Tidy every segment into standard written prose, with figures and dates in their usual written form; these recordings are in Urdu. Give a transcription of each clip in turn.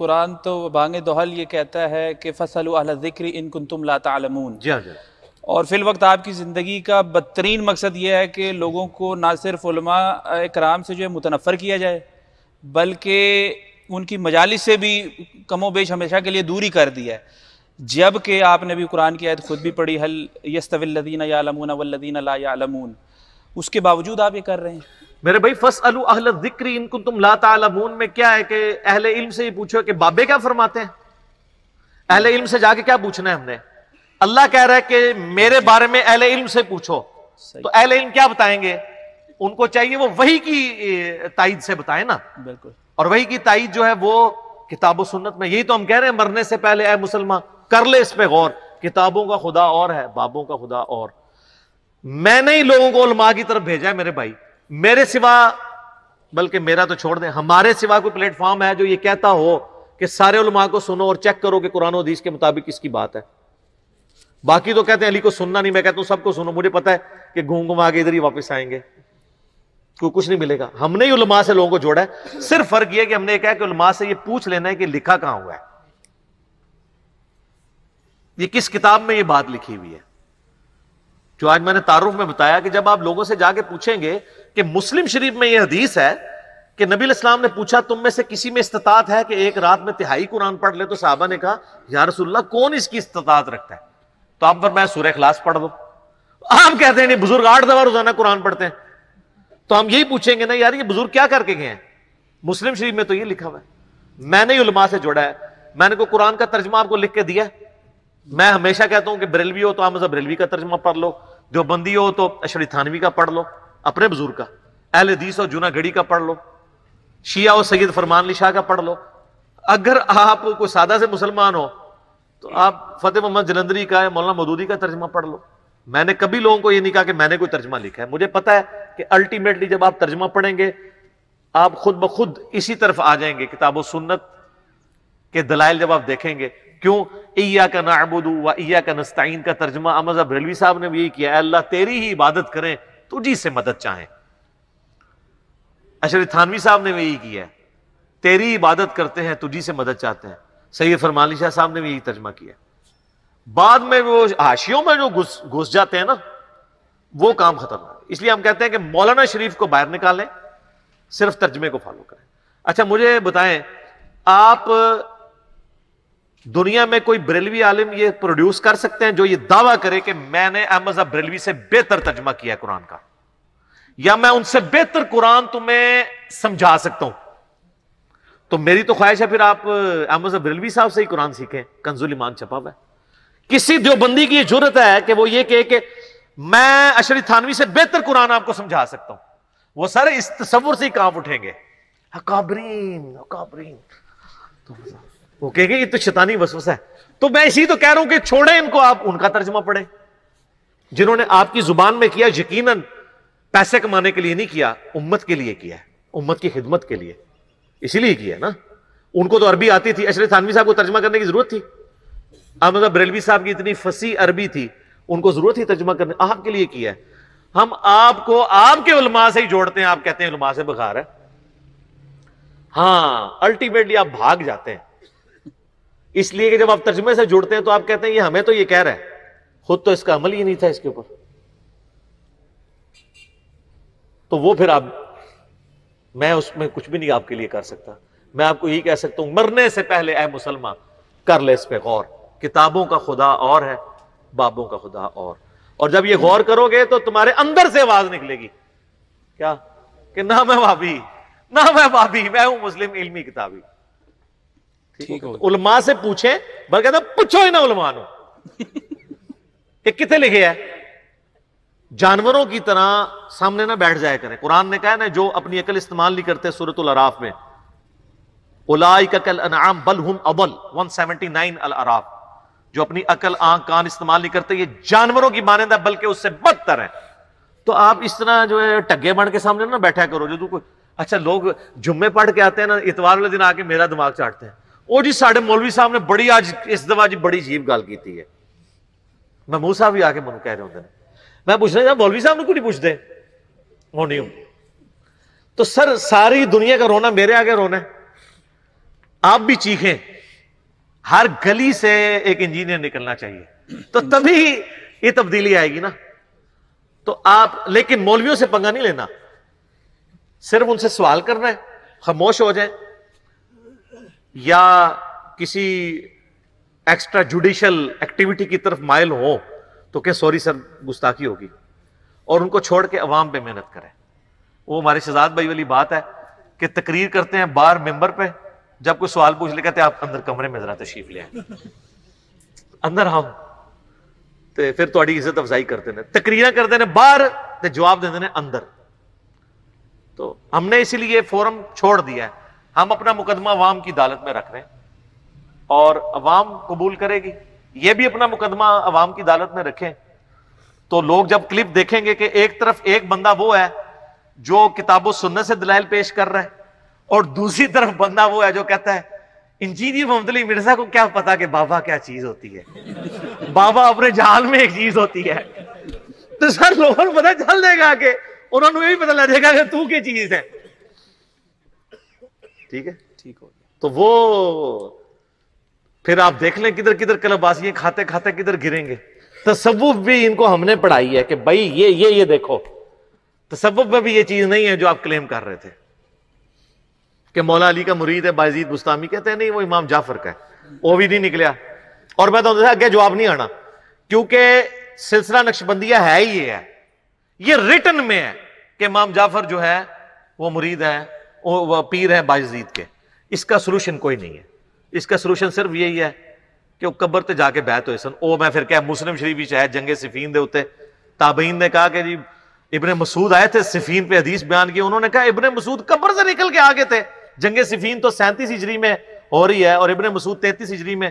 قرآن تو بانگ دوحل یہ کہتا ہے کہ فَاسْأَلُوا أَهْلَ الذِّكْرِ إِن كُنتُمْ لَا تَعْلَمُونَ. جی جی. اور فی الوقت آپ کی زندگی کا بدترین مقصد یہ ہے کہ لوگوں کو نہ صرف علماء کرام سے جو ہے متنفر کیا جائے بلکہ ان کی مجالس سے بھی کم و بیش ہمیشہ کے لیے دوری کر دیا ہے. جب کہ آپ نے بھی قرآن کی آیت خود بھی پڑھی هل يستوي الذين يعلمون والذين لا يعلمون، اس کے باوجود آپ یہ کر رہے ہیں. میرے بھائی فَاسْأَلُوا أَهْلَ الذِّكْرِ إِن كُنتُمْ لَا تَعْلَمُونَ میں کیا ہے کہ اہل علم سے یہ پوچھو کہ بابے کیا فرماتے ہیں. اہل علم سے جا کے کیا پوچھنا ہے ہم نے؟ اللہ کہہ رہا ہے کہ میرے بارے میں اہل علم سے پوچھو. تو اہل علم کیا بتائیں گے؟ ان کو چاہیے وہ وحی کی تائید سے بتائیں نا. بالکل. اور وحی کی تائید جو ہے وہ کتاب و سنت میں. یہی تو ہم کہہ رہے ہیں مرنے سے پہلے اے مسلمان کر لے اس پہ غور. کتابوں کا خدا اور ہے، بابوں کا خدا اور. میں نے ہی لوگوں کو علماء کی طرف بھیجا ہے میرے بھائی. میرے سوا، بلکہ میرا تو چھوڑ دیں، ہمارے سوا کوئی پلیٹ فارم ہے جو یہ کہتا ہو کہ سارے علماء کو سنو اور چیک کرو کہ قرآن و حدیث کے مطابق کس کی بات ہے. باقی تو کہتے ہیں علی کو سننا نہیں. میں کہتا ہوں سب کو سنو. مجھے پتا ہے کہ گھوم گھما کے ادھر ہی واپس آئیں گے، کوئی کچھ نہیں ملے گا. ہم نے ہی علماء سے لوگوں کو جوڑا ہے. صرف فرق یہ کہ ہم نے کہا کہ علماء سے یہ پوچھ لینا ہے کہ لکھا کہاں ہوا ہے، یہ کس کتاب میں یہ بات لکھی ہوئی ہے. جو آج میں نے تعارف میں بتایا کہ جب آپ لوگوں سے جا کے پوچھیں گے کہ مسلم شریف میں یہ حدیث ہے کہ نبی علیہ السلام نے پوچھا تم میں سے کسی میں استطاعت ہے کہ ایک رات میں تہائی قرآن پڑھ لے؟ تو صحابہ نے کہا یا رسول اللہ کون اس کی استطاعت رکھتا ہے؟ تو آپ فرمایا سورہ اخلاص پڑھ دو. آپ کہتے ہیں نہیں بزرگ 8 دفعہ روزانہ قرآن پڑھتے ہیں. تو ہم یہی پوچھیں گے نا یار یہ بزرگ کیا کر کے گئے ہیں؟ مسلم شریف میں تو یہ لکھا ہوا ہے. میں نے علماء سے جوڑا ہے. میں نے کوئی قرآن کا ترجمہ آپ کو لکھ کے دیا ہے؟ میں ہمیشہ کہتا ہوں کہ بریلوی ہو تو آپ مذہب بریلوی کا ترجمہ پڑھ لو، دیوبندی ہو تو اشعری تھانوی کا پڑھ لو اپنے بزرگ کا، اہل حدیث ہو جونا گڑھی کا پڑھ لو، شیعہ ہو سید فرمان علی شاہ کا پڑھ لو. اگر آپ کوئی سادہ سے مسلمان ہو تو آپ فتح محمد جلندری کا ہے، مولانا مودودی کا ترجمہ پڑھ لو. میں نے کبھی لوگوں کو یہ نہیں کہا کہ میں نے کوئی ترجمہ لکھا ہے. مجھے پتا ہے کہ الٹیمیٹلی جب آپ ترجمہ پڑھیں گے آپ خود بخود اسی طرف آ جائیں گے. کتاب و سنت کے دلائل جب آپ دیکھیں گے، کیوں ایاک نعبد و ایاک نستعین کا ترجمہ احمد بریلوی صاحب نے بھی یہی کیا ہے، اللہ تیری ہی عبادت کریں تجھی سے مدد چاہیں. اشعری تھانوی صاحب نے بھی یہی کیا ہے، تیری عبادت کرتے ہیں تجھی سے مدد چاہتے ہیں. سید فرمان علی شاہ صاحب نے بھی یہی ترجمہ کیا. بعد میں وہ حاشیوں میں جو گھس جاتے ہیں نا وہ کام ختم ہے. اس لیے ہم کہتے ہیں کہ مولانا شریف کو باہر نکالیں، صرف ترجمے کو فالو کریں. اچھا مجھے بتائیں، آپ دنیا میں کوئی بریلوی عالم یہ پروڈیوس کر سکتے ہیں جو یہ دعویٰ کرے کہ میں نے احمد بریلوی سے بہتر ترجمہ کیا ہے قرآن کا، یا میں ان سے بہتر قرآن تمہیں سمجھا سکتا ہوں؟ تو میری تو خواہش ہے پھر آپ احمد بریلوی صاحب سے ہی قرآن سیکھیں. کنز الایمان چھپا ہوا ہے. کسی دیوبندی کی یہ جرت ہے کہ وہ یہ کہے کہ میں اشعری تھانوی سے بہتر قرآن آپ کو سمجھا سکتا ہوں؟ وہ سارے اس تصور سے ہی کانپ اٹھیں گے، اکابرین اکابرین. وہ کہے گے یہ تو شیطانی وسوسہ ہے. تو میں اسی تو کہہ رہا ہوں کہ چھوڑیں ان کو، آپ ان کا ترجمہ پڑھیں جنہوں نے آپ کی زبان میں کیا. یقیناً پیسے کمانے کے لیے نہیں کیا، امت کے لیے کیا ہے، امت کی خدمت کے لیے، اسی لیے کیا ہے نا. ان کو تو عربی آتی تھی. اشعری تھانوی صاحب کو ترجمہ کرنے کی ضرورت تھی؟ احمد بریلوی صاحب کی اتنی فصیح عربی تھی، ان کو ضرورت ہی ترجمہ کرنے؟ آپ کے لیے کیا ہے. ہم آپ کو آپ کے علماء سے ہی جوڑتے ہیں. آپ کہتے ہیں علماء سے بغیر ہے. ہاں الٹیمیٹلی آپ بھاگ جاتے ہیں، اس لیے کہ جب آپ ترجمے سے جوڑتے ہیں تو آپ کہتے ہیں یہ ہمیں تو یہ کہہ رہا ہے، خود تو اس کا عمل ہی نہیں تھا اس کے اوپر. تو وہ پھر آپ، میں اس میں کچھ بھی نہیں آپ کے لیے کر سکتا. میں آپ کو یہی کہہ سکتا ہوں مرنے سے پہلے اے مسلمان کر لے اس پہ غور. کتابوں کا خدا اور ہے، بابوں کا خدا اور جب یہ غور کرو گے تو تمہارے اندر سے آواز نکلے گی کیا کہ نہ میں وہابی، نہ میں وہابی، میں ہوں مسلم علمی کتابی. علماء سے پوچھیں، بلکہ کہتا پوچھو ہی نہ علماء نو کہ کتنے لکھے ہے. جانوروں کی طرح سامنے نہ بیٹھ جائے کریں. قرآن نے کہا نا جو اپنی عقل استعمال نہیں کرتے سورۃ الاعراف میں، اولئک کالانعام بل ہم اضل 179 الاعراف، جو اپنی عقل آنکھ کان استعمال نہیں کرتے یہ جانوروں کی مانند ہے بلکہ اس سے بدتر ہیں. تو آپ اس طرح جو ہے ٹگے بن کے سامنے نہ بیٹھا کرو. جو کوئی اچھا لوگ جمعے پڑھ کے آتے ہیں نا، اتوار والے دن آ کے میرا دماغ چاٹتے ہیں، او جی ساڑھے مولوی صاحب نے بڑی آج اس دفعہ جی بڑی عجیب گل کی ہے. محمود صاحب بھی آ کے منو کہہ رہے ہوتے ہیں، میں پوچھنا چاہتا مولوی صاحب نے کیوں نہیں پوچھتے؟ ہونی ہوں تو سر ساری دنیا کا رونا میرے آگے رونا ہے. آپ بھی چیخیں, ہر گلی سے ایک انجینئر نکلنا چاہیے, تو تبھی یہ تبدیلی آئے گی نا. تو آپ لیکن مولویوں سے پنگا نہیں لینا, صرف ان سے سوال کرنا ہے, خاموش ہو جائیں, یا کسی ایکسٹرا جوڈیشل ایکٹیویٹی کی طرف مائل ہو تو کہ سوری سر گستاخی ہوگی, اور ان کو چھوڑ کے عوام پہ محنت کریں. وہ ہمارے شہزاد بھائی والی بات ہے کہ تقریر کرتے ہیں باہر ممبر پہ, جب کوئی سوال پوچھ لے کہتے ہیں آپ اندر کمرے میں ذرا تشریف لے آئیں, اندر ہم تے پھر تھوڑی عزت افزائی کرتے ہیں, تقریر کرتے ہیں باہر تے جواب دیتے ہیں اندر. تو ہم نے اسی لیے فورم چھوڑ دیا ہے, ہم اپنا مقدمہ عوام کی عدالت میں رکھ رہے ہیں اور عوام قبول کرے گی. یہ بھی اپنا مقدمہ عوام کی عدالت میں رکھیں تو لوگ جب کلپ دیکھیں گے کہ ایک طرف ایک بندہ وہ ہے جو کتاب و سنت سے دلائل پیش کر رہا ہے, اور دوسری طرف بندہ وہ ہے جو کہتا ہے انجینئر محمد علی مرزا کو کیا پتا کہ بابا کیا چیز ہوتی ہے, بابا اپنے جہال میں ایک چیز ہوتی ہے. تو سر لوگوں کو پتا چل جائے گا کہ انہوں نے یہ بھی پتا لگ جائے گا کہ تو کیا چیز ہے. ٹھیک ہے, ٹھیک ہو گیا. تو وہ پھر آپ دیکھ لیں کدھر کدھر کلباسیاں کھاتے کھاتے کدھر گریں گے. تصوف بھی ان کو ہم نے پڑھائی ہے کہ بھائی یہ دیکھو, تصوف میں بھی یہ چیز نہیں ہے جو آپ کلیم کر رہے تھے کہ مولا علی کا مرید ہے بایزید بستامی, کہتے ہیں نہیں وہ امام جعفر کا ہے, وہ بھی نہیں نکلیا. اور میں تو آگے جواب نہیں آنا, کیونکہ سلسلہ نقشبندیہ ہے ہی یہ ہے, یہ ریٹن میں ہے کہ امام جعفر جو ہے وہ مرید ہے, وہ پیر ہے بایزید کے. اس کا سلوشن کوئی نہیں ہے, اس کا سلوشن صرف یہی ہے کہ وہ قبر تے جا کے بیعت ہوئے سن. او میں پھر کیا مسلم شریف بھی چاہے جنگ صفین دے ہوتے تابعین نے کہا کہ جی ابن مسعود آئے تھے صفین پہ حدیث بیان کی, انہوں نے کہا ابن مسعود قبر سے نکل کے آگے تھے, جنگ صفین تو 37 ہجری میں ہو رہی ہے اور ابن مسعود 33 ہجری میں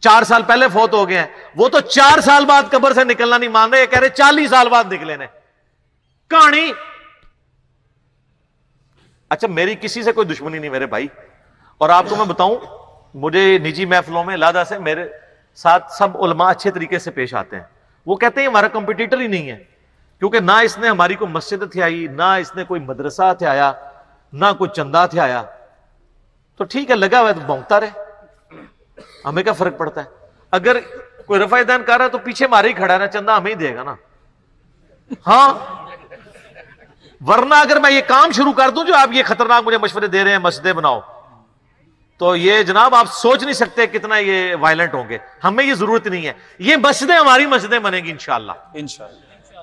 4 سال پہلے فوت ہو گئے ہیں. وہ تو 4 سال بعد قبر سے نکلنا نہیں مان رہے, یہ کہہ رہے 40 سال بعد نکلے نے. کہانی اچھا میری کسی سے کوئی دشمنی نہیں میرے بھائی, اور آپ کو میں بتاؤں مجھے نجی محفلوں میں لادہ سے میرے ساتھ سب علماء اچھے طریقے سے پیش آتے ہیں. وہ کہتے ہیں ہمارا کمپٹیٹر ہی نہیں ہے, کیونکہ نہ اس نے ہماری کوئی مسجد تھیائی, نہ اس نے کوئی مدرسہ تھیایا, نہ کوئی چندہ تھیایا. تو ٹھیک ہے لگا ہوا ہے تو بھونکتا رہے, ہمیں کیا فرق پڑتا ہے. اگر کوئی رفع دین کر رہا ہے تو پیچھے مارے ہی کھڑا ہے نا, چندہ ہمیں ہی دے گا نا. ہاں ورنہ اگر میں یہ کام شروع کر دوں جو آپ یہ خطرناک مجھے مشورے دے رہے ہیں مسجدیں بناؤ, تو یہ جناب آپ سوچ نہیں سکتے کتنا یہ وائلنٹ ہوں گے. ہمیں یہ ضرورت نہیں ہے, یہ مسجدیں ہماری مسجدیں بنیں گی انشاءاللہ.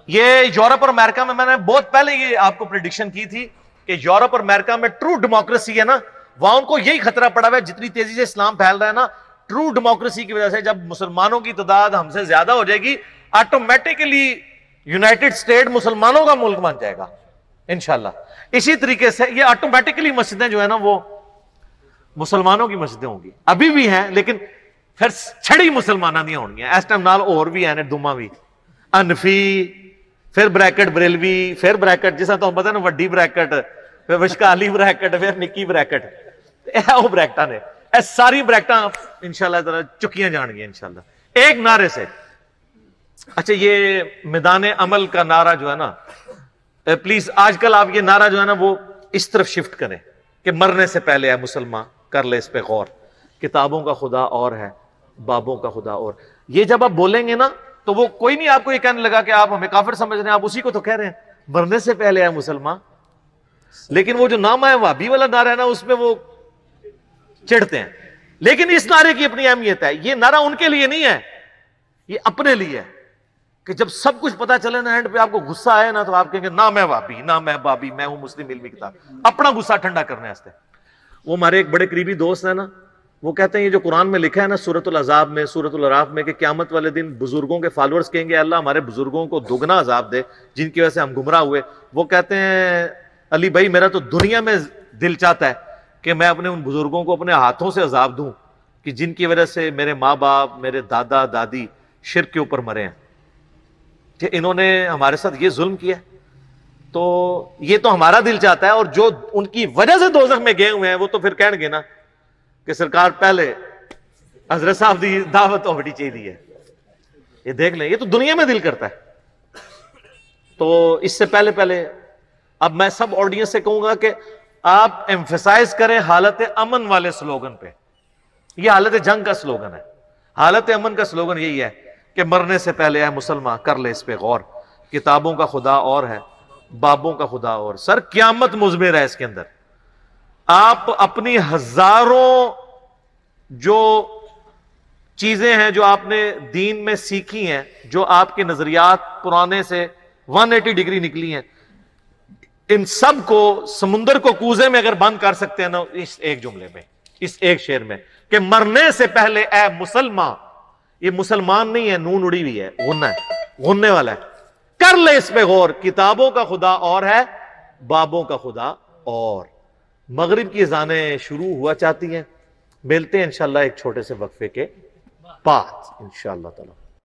یہ یورپ اور امریکہ میں نے بہت پہلے یہ آپ کو پریڈکشن کی تھی کہ یورپ اور امریکہ میں ٹرو ڈیموکریسی ہے نا, وہاں ان کو یہی خطرہ پڑا ہوا ہے جتنی تیزی سے اسلام پھیل رہا ہے نا, ٹرو ڈیموکریسی کی وجہ سے جب مسلمانوں کی تعداد ہم سے زیادہ ہو جائے گی آٹومیٹکلی یونائٹڈ اسٹیٹ مسلمانوں کا ملک بن جائے گا انشاءاللہ. اسی طریقے سے یہ آٹومیٹکلی مسجدیں جو ہے نا وہ مسلمانوں کی مسجدیں ہوں گی, ابھی بھی ہیں لیکن پھر چھڑی مسلمانہ نہیں ہونگی ہیں. اس ٹائم نال اور بھی ہیں دوما بھی, انفی, پھر بریکٹ بریلوی, پھر بریکٹ جیسا تو پتہ نا وڈی بریکٹ, پھر وشکالی بریکٹ, پھر نکی بریکٹ, وہ بریکٹاں نے اے ساری بریکٹاں انشاءاللہ تعالی چکیاں جان گی انشاءاللہ ایک نعرے سے. اچھا یہ میدان عمل کا نعرہ جو ہے نا, پلیز آج کل آپ یہ نعرہ جو ہے نا وہ اس طرف شفٹ کریں کہ مرنے سے پہلے ہے مسلمان, کر لے اس پہ غور, کتابوں کا خدا اور ہے بابوں کا خدا اور. یہ جب آپ بولیں گے نا تو وہ کوئی نہیں آپ کو یہ کہنے لگا کہ آپ ہمیں کافر سمجھ رہے ہیں, آپ اسی کو تو کہہ رہے ہیں مرنے سے پہلے ہے مسلمان. لیکن وہ جو نام ہے وہابی والا نعرہ ہے نا اس پہ وہ چڑھتے ہیں. لیکن اس نعرے کی اپنی اہمیت ہے, یہ نعرہ ان کے لیے نہیں ہے, یہ اپنے لیے ہے کہ جب سب کچھ پتا چلے نا اینڈ پہ آپ کو غصہ آئے نا تو آپ کہیں گے نہ میں وہابی, نہ میں بابی, میں ہوں مسلم علمی کتاب, اپنا غصہ ٹھنڈا کرنے واسطے. وہ ہمارے ایک بڑے قریبی دوست ہیں نا, وہ کہتے ہیں یہ جو قرآن میں لکھا ہے نا سورۃ العذاب میں, سورۃ الاعراف میں, کہ قیامت والے دن بزرگوں کے فالوورز کہیں گے اللہ ہمارے بزرگوں کو دگنا عذاب دے جن کی وجہ سے ہم گمراہ ہوئے. وہ کہتے ہیں علی بھائی میرا تو دنیا میں دل چاہتا ہے کہ میں اپنے ان بزرگوں کو اپنے ہاتھوں سے عذاب دوں کہ جن کی وجہ سے میرے ماں باپ, میرے دادا دادی شرک کے اوپر مرے ہیں, کہ انہوں نے ہمارے ساتھ یہ ظلم کیا. تو یہ تو ہمارا دل چاہتا ہے, اور جو ان کی وجہ سے دوزخ میں گئے ہوئے ہیں وہ تو پھر کہن گے نا کہ سرکار پہلے حضرت صاحب دی دعوت تو بڑی چاہیے ہے. یہ دیکھ لیں, یہ تو دنیا میں دل کرتا ہے. تو اس سے پہلے اب میں سب آڈینس سے کہوں گا کہ آپ ایمفیسائز کریں حالت امن والے سلوگن پہ. یہ حالت جنگ کا سلوگن ہے. حالت امن کا سلوگن یہی ہے کہ مرنے سے پہلے اے مسلمان کر لے اس پہ غور, کتابوں کا خدا اور ہے, بابوں کا خدا اور. سر قیامت مضمر ہے اس کے اندر. آپ اپنی ہزاروں جو چیزیں ہیں جو آپ نے دین میں سیکھی ہیں, جو آپ کے نظریات پرانے سے 180 ڈگری نکلی ہیں, ان سب کو سمندر کو کوزے میں اگر بند کر سکتے ہیں نا اس ایک جملے میں, اس ایک شعر میں, کہ مرنے سے پہلے اے مسلمان. یہ مسلمان نہیں ہے, نون اڑی ہوئی ہے, غنہ ہے, غننے والا ہے. کر لے اس پہ غور, کتابوں کا خدا اور ہے, بابوں کا خدا اور. مغرب کی اذانیں شروع ہوا چاہتی ہیں. ملتے ہیں انشاءاللہ ایک چھوٹے سے وقفے کے بعد انشاءاللہ تعالی.